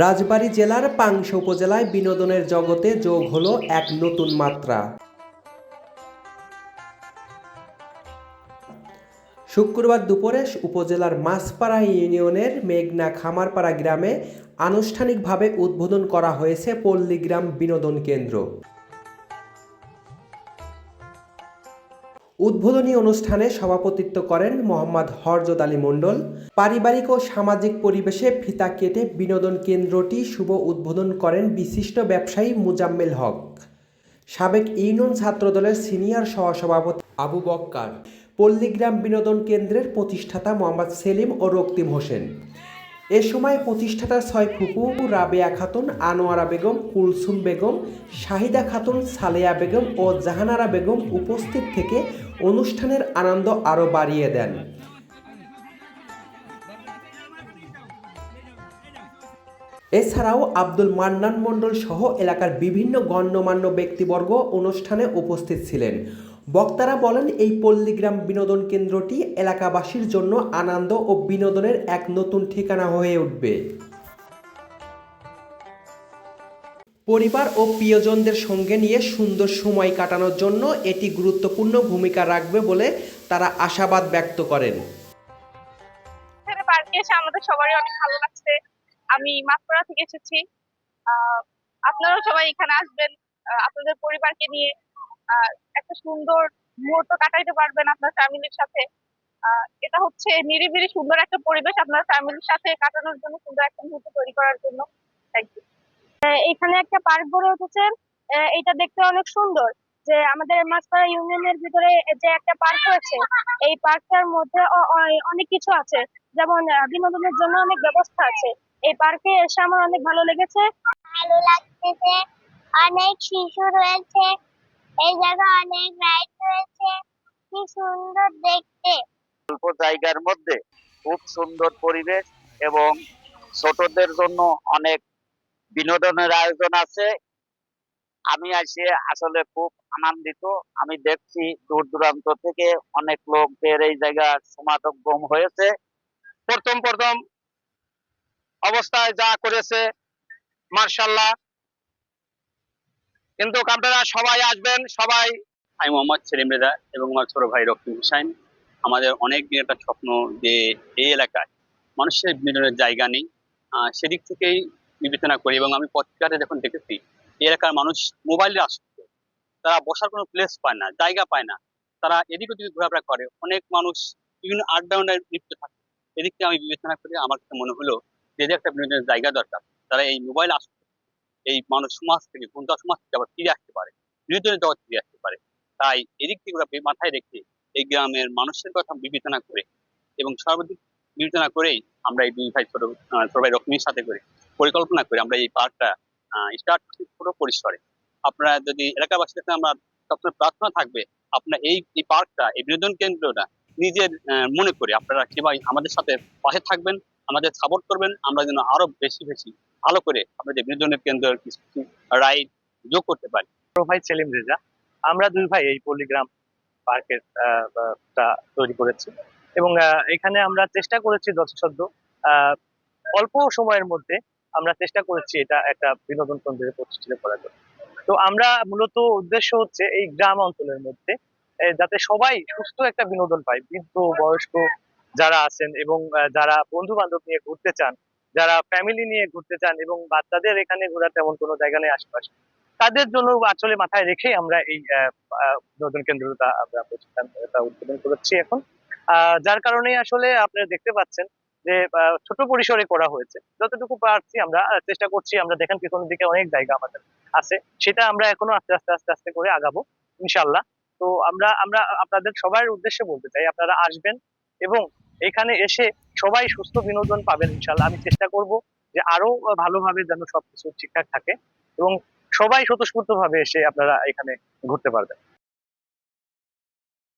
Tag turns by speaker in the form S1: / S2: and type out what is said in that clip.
S1: রাজবাড়ী জেলার পাংশা উপজেলায় বিনোদনের জগতে যোগ হলো এক নতুন মাত্রা। শুক্রবার দুপুরে উপজেলার মাছপাড়া ইউনিয়নের মেঘনা খামারপাড়া গ্রামে আনুষ্ঠানিকভাবে উদ্বোধন করা হয়েছে পল্লীগ্রাম বিনোদন কেন্দ্র। উদ্বোধনী অনুষ্ঠানে সভাপতিত্ব করেন মোহাম্মদ হরজত আলী মণ্ডল। পারিবারিক ও সামাজিক পরিবেশে ফিতা কেটে বিনোদন কেন্দ্রটি শুভ উদ্বোধন করেন বিশিষ্ট ব্যবসায়ী মুজাম্মেল হক, সাবেক ইউনিয়ন ছাত্রদলের সিনিয়র সহসভাপতি আবু বক্কার, পল্লীগ্রাম বিনোদন কেন্দ্রের প্রতিষ্ঠাতা মোহাম্মদ সেলিম ও রক্তিম হোসেন। এ সময় প্রতিষ্ঠাতার 6 ফুপু রাবেয়া খাতুন, আনোয়ারা বেগম, কুলসুম বেগম, শাহিদা খাতুন, সালেয়া বেগম ও জাহানারা বেগম উপস্থিত থেকে অনুষ্ঠানের আনন্দ আরও বাড়িয়ে দেন। এছাড়াও আব্দুল মান্নান মণ্ডল সহ এলাকার বিভিন্ন গণ্যমান্য ব্যক্তিবর্গ অনুষ্ঠানে উপস্থিত ছিলেন। বক্তারা বলেন, এই পল্লীগ্রাম বিনোদন কেন্দ্রটি এলাকাবাসীর জন্য আনন্দ ও বিনোদনের এক নতুন ঠিকানা হয়ে উঠবে। পরিবার ও প্রিয়জনদের সঙ্গে নিয়ে সুন্দর সময় কাটানোর জন্য এটি গুরুত্বপূর্ণ ভূমিকা রাখবে বলে তারা আশাবাদ ব্যক্ত করেন।
S2: পার্কে এসে আমাদের সবারই অনেক ভালো লাগছে। আমি মাছপাড়া থেকে এসেছি। আপনারাও সবাই এখানে আসবেন, আপনাদের পরিবারকে নিয়ে একটা সুন্দর মুহূর্ত কাটাইতে পারবেন আপনার ফ্যামিলির সাথে। এটা হচ্ছে নিরিবিলি সুন্দর একটা পরিবেশ আপনার ফ্যামিলির সাথে কাটানোর জন্য, সুন্দর একটা মুহূর্ত তৈরি করার জন্য। Thank you. এখানে একটা পার্ক গড়ে উঠেছে, এটা দেখতে অনেক সুন্দর। যে আমাদের মাছপাড়া ইউনিয়নের ভিতরে যে একটা পার্ক হয়েছে, এই পার্কটার মধ্যে অনেক কিছু আছে, যেমন বিনোদনের জন্য অনেক ব্যবস্থা আছে। এই পার্কে এসে আমার অনেক ভালো লেগেছে, ভালো লাগতেছে। অনেক শিশু রয়েছে, এই জায়গায় অনেক রাইড রয়েছে, কি সুন্দর দেখতে।
S3: অল্প জায়গার মধ্যে খুব সুন্দর পরিবেশ এবং ছোটদের জন্য অনেক বিনোদনের আয়োজন আছে। আমি এসে আসলে খুব আনন্দিত। আমি দেখছি দূর দূরান্ত থেকে অনেক লোকদের এই জায়গার সমাগম হয়েছে। প্রথম অবস্থায় যা করেছে মার্শাল্লাহ, কিন্তু আপনারা সবাই আসবেন। সবাই,
S4: আমি মোহাম্মদ সেলিম রেজা এবং আমার ছোট ভাই রক্তিম হোসেন। আমাদের অনেক দিন একটা স্বপ্ন যে এই এলাকায় মানুষের বিনোদনের জায়গা নেই, সেদিক থেকেই বিবেচনা করি। এবং আমি পত্রিকাতে যখন দেখেছি এই এলাকার মানুষ মোবাইলে আসক্ত, তারা বসার কোনো প্লেস পায় না, জায়গা পায় না, তারা এদিক ওদিকে ঘোরাফেরা করে, অনেক মানুষ বিভিন্ন আড্ডা লিপ্ত থাকে। এদিক থেকে আমি বিবেচনা করে আমার কাছে মনে হলো যে একটা বিনোদনের জায়গা দরকার, তারা এই মোবাইল আসক্ত এই মানুষ সমাজ থেকে, গুন্ডা সমাজ থেকে আবার ফিরে আসতে পারে, বিনোদনের জগৎ ফিরে আসতে পারে। তাই এদিক থেকে ওরা মাথায় রেখে এই গ্রামের মানুষের কথা বিবেচনা করে এবং সর্বাধিক বিবেচনা করেই আমরা এই দুই ভাই ছোট ভাই রকমের সাথে করে পরিকল্পনা করে আমরা এই পার্কটা স্টার্ট করছি ছোট পরিসরে। আপনারা যদি এলাকাবাসীর কাছে আমরা সবসময় প্রার্থনা থাকবে, আপনারা এই পার্কটা, এই বিনোদন কেন্দ্রটা নিজের মনে করে আপনারা কিভাবে আমাদের সাথে পাশে থাকবেন, আমাদের সাপোর্ট করবেন, আমরা যেন আরো বেশি ভালো করে আমাদের বিনোদনের কেন্দ্র কিছু রাইড যোগ করতে পারি।
S5: ভাই সেলিম রেজা, আমরা দুই ভাই এই পল্লীগ্রাম পার্কের তৈরি করেছি এবং এখানে আমরা চেষ্টা করেছি যথাসাধ্য অল্প সময়ের মধ্যে আমরা চেষ্টা করেছি এটা একটা বিনোদন কেন্দ্রে প্রতিষ্ঠিত করার জন্য। তো আমরা মূলত উদ্দেশ্য হচ্ছে এই গ্রাম অঞ্চলের মধ্যে যাতে সবাই সুস্থ একটা বিনোদন পায়, বৃদ্ধ বয়স্ক যারা আছেন এবং যারা বন্ধু বান্ধব নিয়ে ঘুরতে চান, যারা ফ্যামিলি নিয়ে ঘুরতে চান এবং বাচ্চাদের এখানে ঘোরার তেমন কোনো জায়গা নেই আশেপাশে, তাদের জন্য আসলে মাথায় রেখে আমরা এই বিনোদন কেন্দ্রটা আমরা উদ্বোধন করেছি এখন। যার কারণে আসলে আপনারা দেখতে পাচ্ছেন যে ছোট পরিসরে করা হয়েছে। যতটুকু পারছি আমরা চেষ্টা করছি। আমরা দেখেন পিছনের দিকে অনেক জায়গা আমাদের আছে, সেটা আমরা এখনো আস্তে আস্তে করে আগাবো ইনশাল্লাহ। তো আমরা আমরা আপনাদের সবার উদ্দেশ্যে বলতে চাই, আপনারা আসবেন এবং এখানে এসে সবাই সুস্থ বিনোদন পাবেন ইনশাল্লাহ। আমি চেষ্টা করব যে আরো ভালোভাবে যেন সবকিছু ঠিকঠাক থাকে এবং সবাই স্বতঃস্ফূর্ত ভাবে এসে আপনারা এখানে ঘুরতে পারবেন।